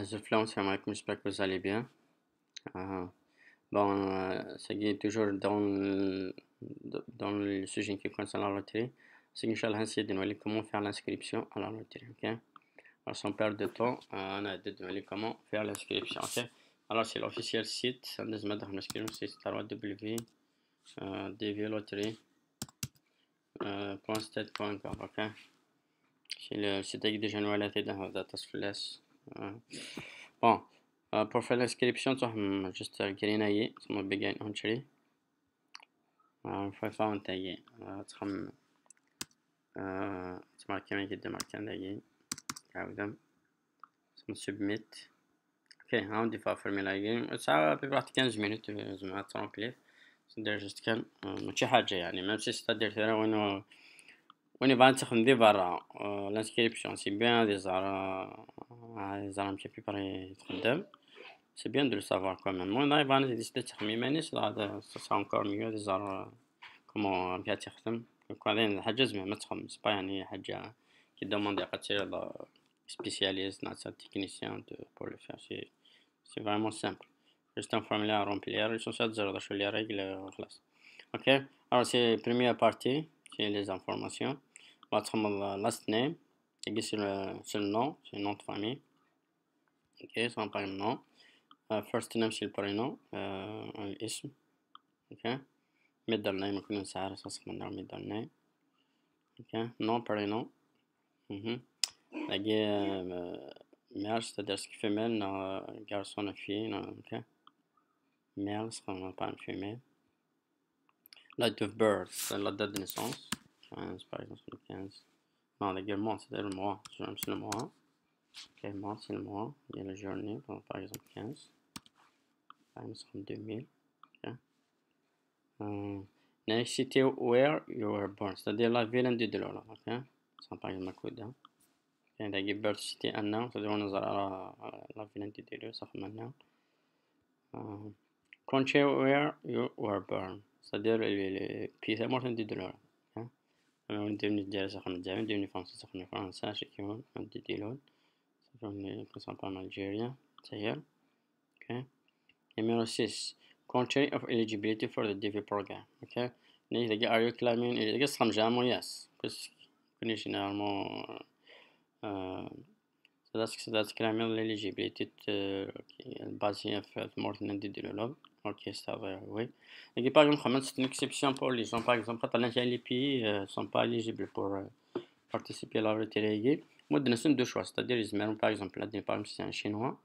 Zufla, salam alaikum, j'espère que vous allez bien. Euh, ça y est toujours dans le sujet qui concerne la loterie. C'est qu'Inch'Allah, on essaie de nous comment faire l'inscription à la loterie. Ok? Alors, sans perdre de temps, on a de nous comment faire l'inscription. Ok? Alors, c'est l'officiel site. On a de l'inscription, c'est www.dvloterie.state.com. Ok? C'est le site avec des généralités dans la data flash. Bon, pour faire l'inscription, tu vas juste greener, tu vas begin entry. Faut faire un tag. Tu marques un guide de marquer un tag. Tu vas submit. Ok, on dit faire formulaire. Ça peut prendre 15 minutes. Je vais te remplir. C'est juste qu'un ماشي حاجة يعني même si c'est-à-dire ترى وين يبغى تخدم برا l'inscription c'est bien des un petit peu pareil تخدم. C'est bien de le savoir quand même. Moi, on a décidé de terminer, ça sera encore mieux de savoir comment bien تخدم. وبعدين الحاجة زعما ما تخممش pas يعني حاجة qui demande à partir de spécialiste, un technicien pour le faire. C'est vraiment simple. Juste un formulaire à remplir, l'essentiel de rechercher les règles, خلاص. Ok. Alors c'est la première partie, c'est les informations. On va prendre le last name, c'est le nom, c'est le nom de famille. Ok, c'est un prénom. First name c'est le prénom, الاسم. Ok. Middle name يكون نسعر أساس من middle name. Ok. Nom prénom. Laquelle male c'est-à-dire ce qui fait femelle, garçon ou fille. Ok. Male c'est qu'on n'a pas une femelle. Date of birth, c'est la date de naissance. 15 par exemple, 15. Non, également c'est le mois. C'est le mois. Ok, mois c'est le mois. Il y a la journée, par exemple 15. Par exemple 2000. Ok. Next city where you were born, c'est-à-dire la ville individuelle. Ok. C'est par exemple Makuda. يعني birth city أنا تقدرون نظر على la ville individuelle صح maintenant. Country where you were born, c'est-à-dire les pays morts individuels. ندير ديال سخن الجامع ندير فرنسا سخن فرنسا شكون individuel. سخن كنصنع Algeria تهيأ. Okay. Numéro 6. Country of eligibility for the DV program. Okay. Are you claiming it? Yes, yes. Because généralement that's claiming l'eligibility basée sur more than individual. Ok, ça va, oui. Et par exemple, c'est une exception pour les gens, par exemple, quand les pays sont pas éligibles pour participer à la loterie. Moi, je donne deux choix, c'est-à-dire, par exemple, là, par exemple, c'est un Chinois.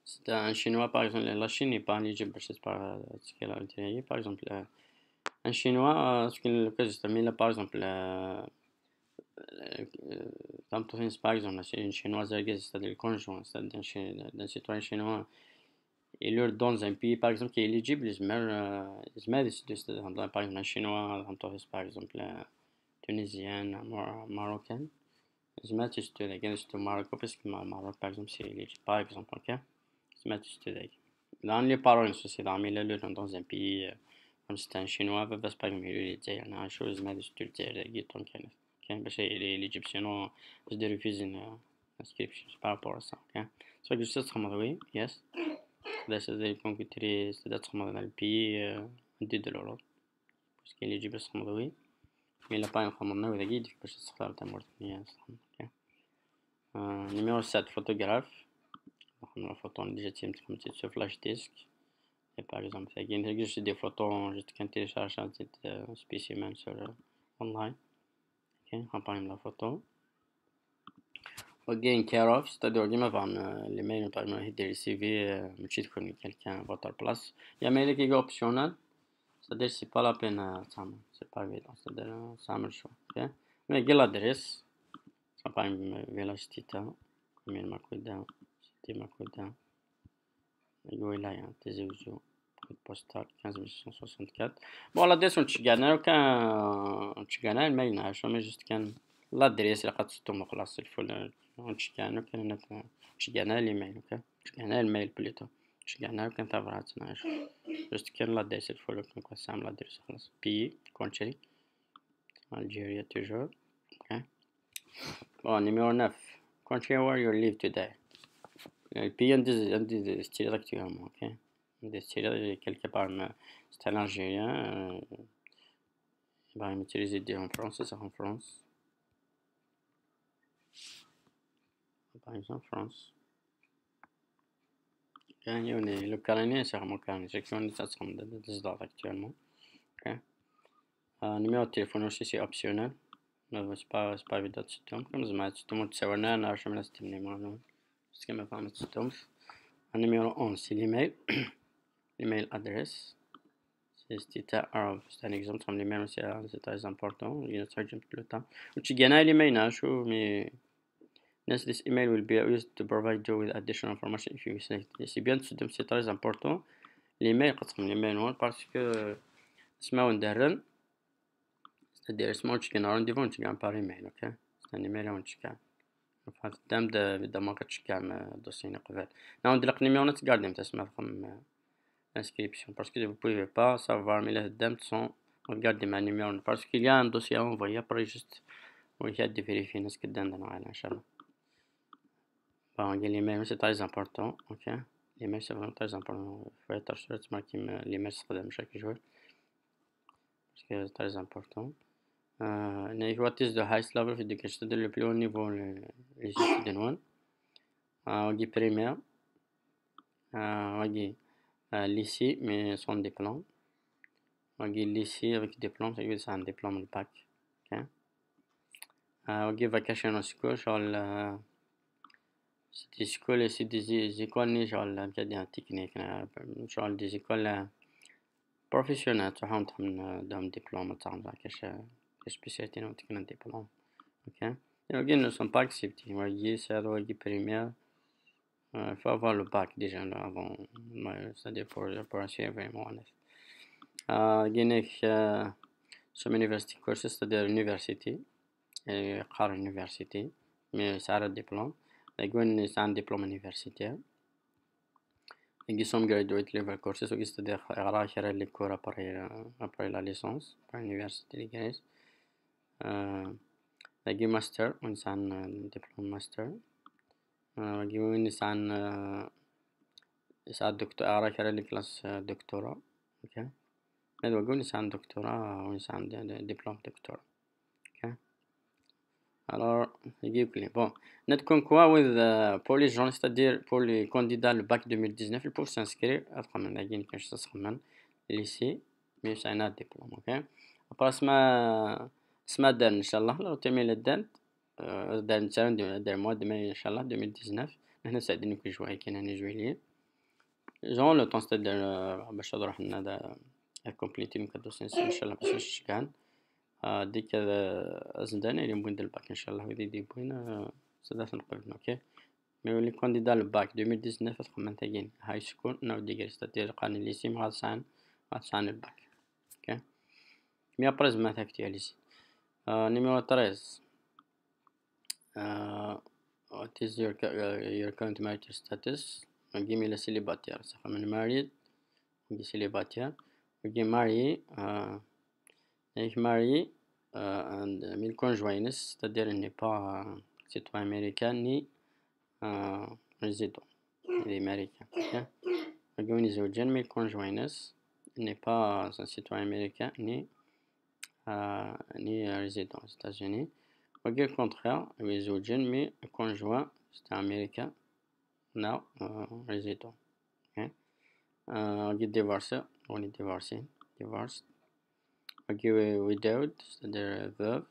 C'est un Chinois, par exemple, la Chine n'est pas éligible pour la loterie. Par exemple, un Chinois, ce qu'il a, par exemple, par exemple, c'est une chinoise, c'est-à-dire le conjoint, c'est-à-dire d'un citoyen chinois, et leur dans un pays, par exemple, qui est éligible, ils par exemple, un chinois, par exemple, tunisienne, marocaine, ils mettent au Maroc, parce que Maroc, par exemple, c'est éligible, par exemple, ok? Ils mettent dans les paroles, c'est dans un pays, comme c'est un chinois, parce par exemple, il dit, il y a une chose, ils mettent okay, باش l'Égyptien باش دير refuse une inscription par rapport à ça, ok. So que juste تخمض oui, yes. ده يكون كتير استعداد تخمض على البي ندير الأوروب باش كاين اللي يجي باش تخمض oui. Mais il a pas خمضنا وإذا جيت باش تختار تمرت yes. Ok. Numéro 7, photographe. La photo on déjà تيم تخمضت sur flash disk. Et par exemple, il y a juste des photos, juste qu'un télécharge un petit spécimen sur online. Ok, on parle de la photo. Again care of, c'est-à-dire ديما فهم l'email par exemple يدير السي في ماشي تكون quelqu'un votre place. Il y a mail qui est optionnel, c'est-à-dire c'est pas la peine تعمل, c'est pas évident, c'est-à-dire تعمل شو, ok. Mais quelle adresse, ça par exemple village Tita, commune Makuda, cité Makuda, الولاية تيزي وزو, code postal 15664. Bon l'adresse on تشجعنا وكان تشجعنا الماil نعرفه mais juste كان l'adresse اللي قد خلاص الفل تشجعنا كان تشجعنا الايميل اوكي تشجعنا الميل بليتو تشجعنا كان تبعت نعرف just كان l'adresse الفل كان قسم l'adresse خلاص بي country Algeria toujours ok. Bon numéro 9 country where you live today. Le pays عندي ستيل actuellement, ok. عندي ستيل quelque part c'est un Algérien, bah, il résidait en France, c'est ça en France. Par exemple, France. كان يوني لو كان c'est vraiment كان j'ai qu'on ça semble des dates actuellement, ok. Numéro de téléphone aussi c'est optionnel, mais c'est pas évident de se comme زعما تسيتهم تصورنا نعرف من استني ما بس كما فهمت تسيتهم. Numéro 11 c'est l'email. L'email adresse c'est un exemple comme l'email c'est très important, il y a tout le temps وتشي جانا l'email شو مي this email will be used to provide you with additional information if you select. C'est bien c'est très important l'email قسم l'email parce que اسمه ندرن c'est-à-dire اسمه تشكي rendez-vous تشكي par email, ok. C'est un email تشكي فهمت بدا ما كتشكي دوسيني قبل نعاود لك نيميرو تقاردي تسمى رقم inscription parce que vous pouvez pas savoir mais les dames sont regarder ma numéro parce qu'il y a un dossier à envoyer après juste il y a de vérifier ce que donne dans Inch'Allah. Bon, l'email c'est très important, ok. L'email c'est vraiment très important, il faut être sûr de marquer l'email de chaque jour parce que c'est très important. What is the highest level of education, c'est le plus haut niveau les études on dit primaire, on dit lycée mais sans diplôme. On dit lycée avec diplôme, c'est un diplôme de bac, ok. On dit vocational school, genre c'est des écoles, c'est des écoles genre كده technique, genre des écoles professionnelles, tu vois, d'un diplôme, tu vois, quelque spécialité, non, tu as un diplôme, ok. Et on ne sont pas acceptés, on dit c'est on dit primaire, il faut avoir le bac déjà là avant, c'est-à-dire pour assurer vraiment honnête. Guinée, some university courses, c'est-à-dire université, قارة université, mais ça a un diplôme. يقول c'est un diplôme universitaire. يجي some graduate level courses, c'est-à-dire يقرا كرا les cours après la licence, par l'université اللي يجي master, c'est un diplôme master. يجي c'est un docteur يقرا كرا les classes doctorat, ok. هذا يقول c'est un doctorat, c'est un diplôme doctorat, ok. Alors, bon, net comme quoi, pour les gens, c'est-à-dire pour les candidats le bac 2019, ils peuvent s'inscrire à travers lycée, mais c'est un diplôme, ok. Après, اسمها دار إن شاء الله لو تمي الدار دار نتاعنا دار mois de mai إن شاء الله 2019 نحنا ساعدين في جويلية كاين هاني جويلية جون لو طون c'est-à-dire باش نروح لنا كومبليتي نكدوس إن شاء الله باش نشكان ديك زندانة اللي نبغي ندير الباك إن شاء الله وإذا يدي بوين سدات نقبل، أوكي. مي لي كانديدا الباك 2019 تخمم تاقين هاي سكول نو ديجري ستادير قاني ليسي غاتسعن الباك، أوكي. مي أبرز ما تاكتياليزي. نيميرو 13 what is your current marital status. Give me le célibataire, ça fait married, give célibataire, give marié, if marié mais conjoint, c'est-à-dire il n'est pas citoyen américain ni résident, il est américain, ok. يكون زوجين mais conjoint il n'est pas un citoyen américain ni résident aux États-Unis. وقال le contraire, il زوجين mais conjoint c'est un américain now résident, ok. وقال divorcé, on est divorcé, divorced. وقال widowed, c'est-à-dire veuve.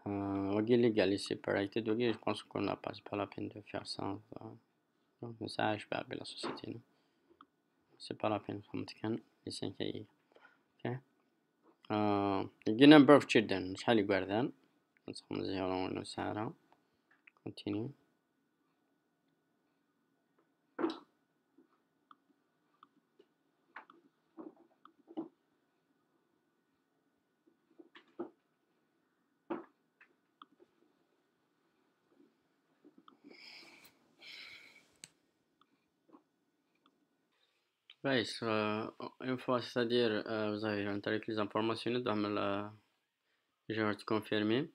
وقال legally separated, وقال je pense qu'on n'a pas, c'est pas la peine de faire ça, donc ça je pas la société, non, c'est pas la peine فهمت كان les 5 ok. the number of children شحال يقعدان نسخم زيرو ونسارة continue. كويس. une fois c'est-à-dire vous avez entré les informations تعمل genre confirmer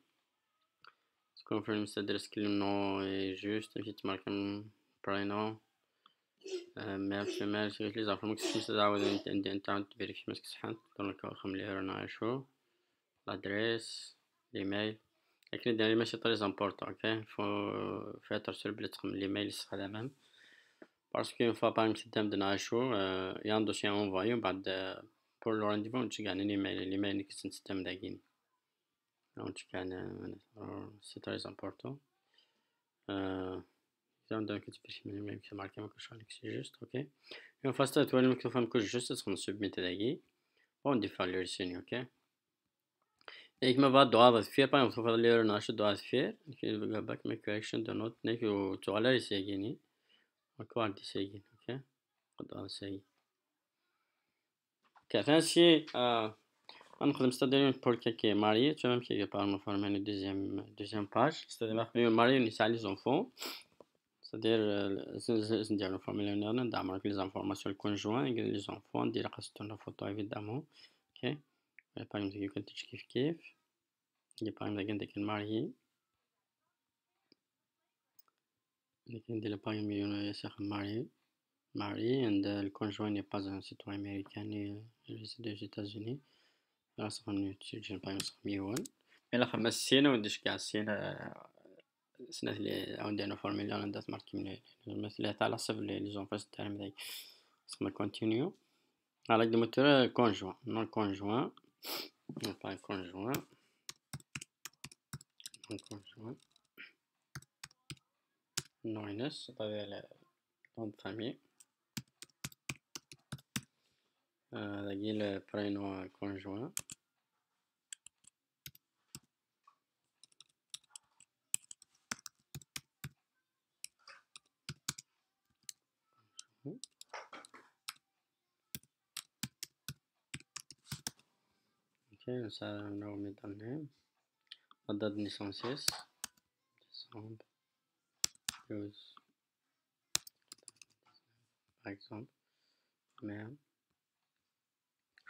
c'est-à-dire est-ce que le nom est juste, tu marques prénom, mère, femelle, c'est les informations que تعاود انت تعاود تفيريفي ماسك صحان دونك رقم اللي رانا نعيشو l'adresse l'email لكن الدراري ماشي طري امبورطون اوكي فاتر سور بلي تخدم الايميل يستخدم باسكو اون فوا باغ خدام نعيشو يان دوسي اونفايو بعد بور لو رانديفو نتشيك على الايميل اللي كنت نستخدم داكين نتشيك على سي طري امبورطون donc tu peux même que marquer ma coche avec c'est juste ok et on fasse toi le microphone que juste on submit داكي on défale le signe ok et ما بعد دعاء فير باي on فضل لي ناش دعاء فير كي باك ما كريكشن دو نوت نيكو تو على يسيجيني encore دي سيجين ok دعاء سيجين كفانسي نخدم ستادير بور كي ماري tu même qui parle me former une deuxième page c'est-à-dire que mari ni ça les enfants c'est-à-dire ندير نفورمي ندعم معاك les informations الكونجوان les enfants ندير قصة la photo évidemment ok par exemple يمكن تجي كيف par exemple عندك الماري لكن ندير par exemple يسخ ماري and le conjoint n'est pas un citoyen américain il réside aux États-Unis راس نتيجة par exemple ميون إلا 5 سنين ونديش كاع السنين السنة اللي عاود أنا فورمي اللي أنا درت ماركي من مثل تاع العصب لي زونفاس تاعهم داك اسمها كونتينيو على قد موتور كونجوان نون كونجوان باغ كونجوان نون كونجوان نوينس طبيعي نون فامي داكي البرينو كونجوان ok ça on va mettre dans le la date de naissance décembre 12 par exemple merde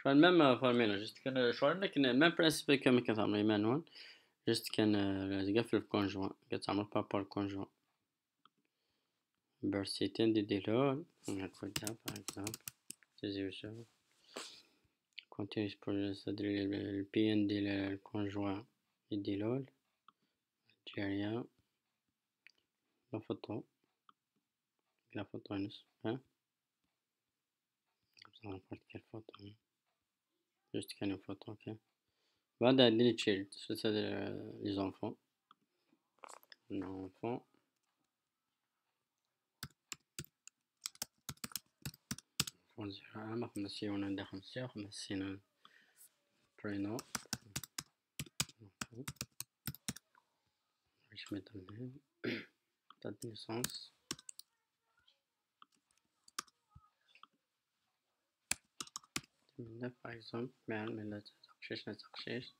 شو المهم فورمينا جست كان شو لكن المهم برينسيپ كما كتعمل مانوال جست كان قفل الكونجوان كتعمل بابور كونجوان برسيتي نديرو نكتب باغ اكزومبل تيزيوزر كونتينيوس بروجي c'est-à-dire البي ان ديال الكونجوان يديرو الجارية لا فوتو نص نحط كل فوتو جست كان فوتو اوكي بعد ندير تشيلد c'est-à-dire les enfants ما خمسين وندا خمسة وخمسين برينو باش ميتر دات نيسونس باغ اكزومبل ما تقشيش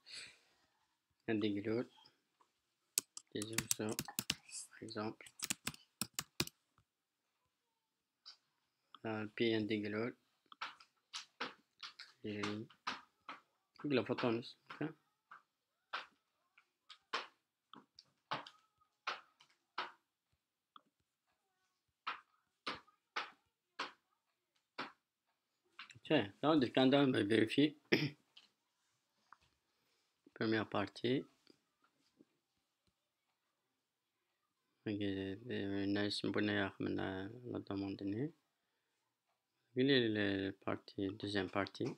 عندي قلول ديزيوزو باغ اكزومبل البي ان دي قلول قلة فوتونس ok donc quand on va vérifier première partie الناس نبغينا من لا دوموندني لي partie deuxième partie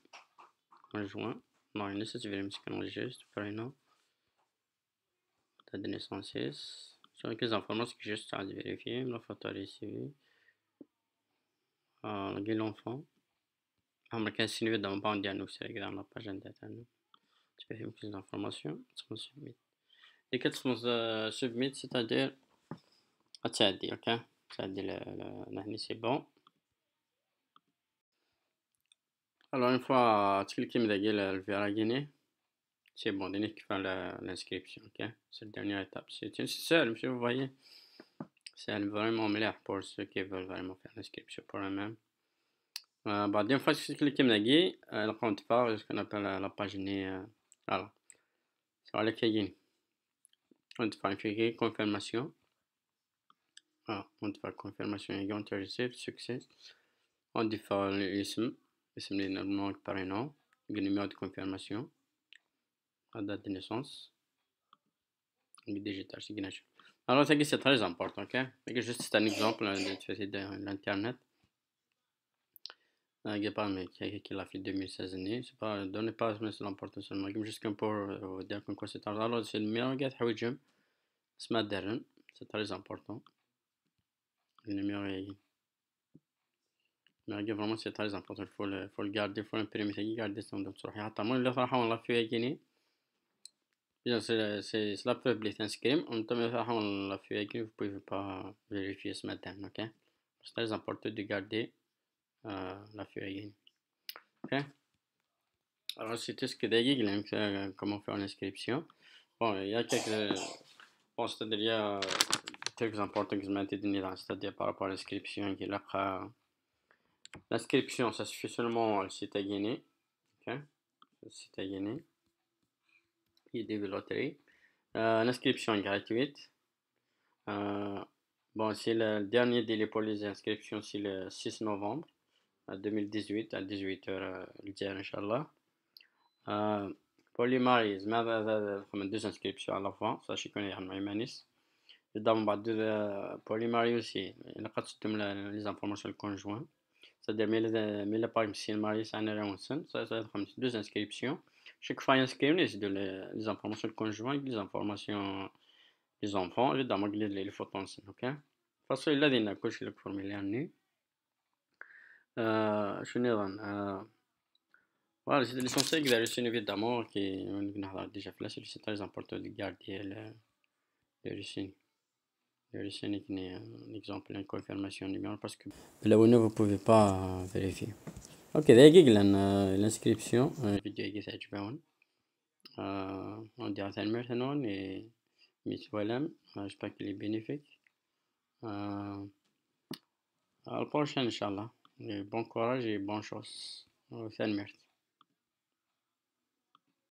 conjoint minus tu vérifies juste prénom date de naissance sur les informations que juste à vérifier la photo ici l'enfant عمر كان سينيو dans pas ديالو c'est dans la page internet tu peux faire plus d'informations tu submit et que tu submit c'est-à-dire تعدي ok تعدي هنا c'est bon alors une fois تكليكي من داك الفيراغيني c'est bon donner qui fait l'inscription ok c'est la dernière étape c'est seul monsieur vous voyez c'est vraiment مليح pour ceux qui veulent vraiment faire l'inscription pour eux-mêmes بعدين فاش تكليكي من هكي نلقاو نتفاعل ce qu'on appelle la page ني voilà c'est على كاين نتفاعل في confirmation on dit confirmation again to receive success. On dit l'ism le nom prénom, le numéro de confirmation, la date de naissance, le digital signature. Alors c'est très important, ok? Juste un exemple de l'internet. Qui l'a fait 2016 années, c'est pas, donnez pas l'importance seulement, juste comme pour dire comme quoi c'est tard. Alors c'est le meilleur gars حوايجهم اسمها درن, c'est très important. Le numéro vraiment c'est très important, faut le garder, faut l'imprimer, c'est garder ça dans تروحي حتى moi اللي صراحة والله فيها كيني c'est la preuve اللي تنسكريم وانت ما صراحة والله فيها كيني vous pouvez pas vérifier ce matin, ok? C'est très important de garder la feuille. Ok? Alors, c'était ce que j'ai comment faire l'inscription. Bon, il y a quelques, bon, c'est-à-dire, il y a quelques importants que je m'ai donné là, c'est-à-dire par rapport à l'inscription. L'inscription, ça se fait seulement le site à Guinée. Ok? Le site à Guinée. Il y a des loteries. L'inscription est gratuite. Bon, c'est le dernier délai pour les inscriptions, c'est le 6 novembre 2018 à 18h, Inch'Allah. Pour les mariés, deux inscriptions à la fin, sachez qu'on est en Maïmanis. Pour les mariés aussi, il y a les informations conjointes. C'est-à-dire, mais la page, si le marié s'en est ça va être deux inscriptions. Chaque fois, il y a les informations conjointes, les informations des enfants, évidemment, les photos, ok? Parce que là, il y a une couche, le formulaire nu. Je n'ai rien. Voilà, c'est l'essentiel que j'ai reçu évidemment, qui on a déjà fait là, c'est très important de garder le reçu. Le reçu est un exemple, une confirmation numéro parce que là où vous ne pouvez pas vérifier. Ok, d'ailleurs, l'inscription, vidéo qui s'est jouée, on dirait que maintenant et Miss Wallam, j'espère qu'il est bénéfique. À la prochaine, Inch'Allah. Bon courage et bonne chance. Merci.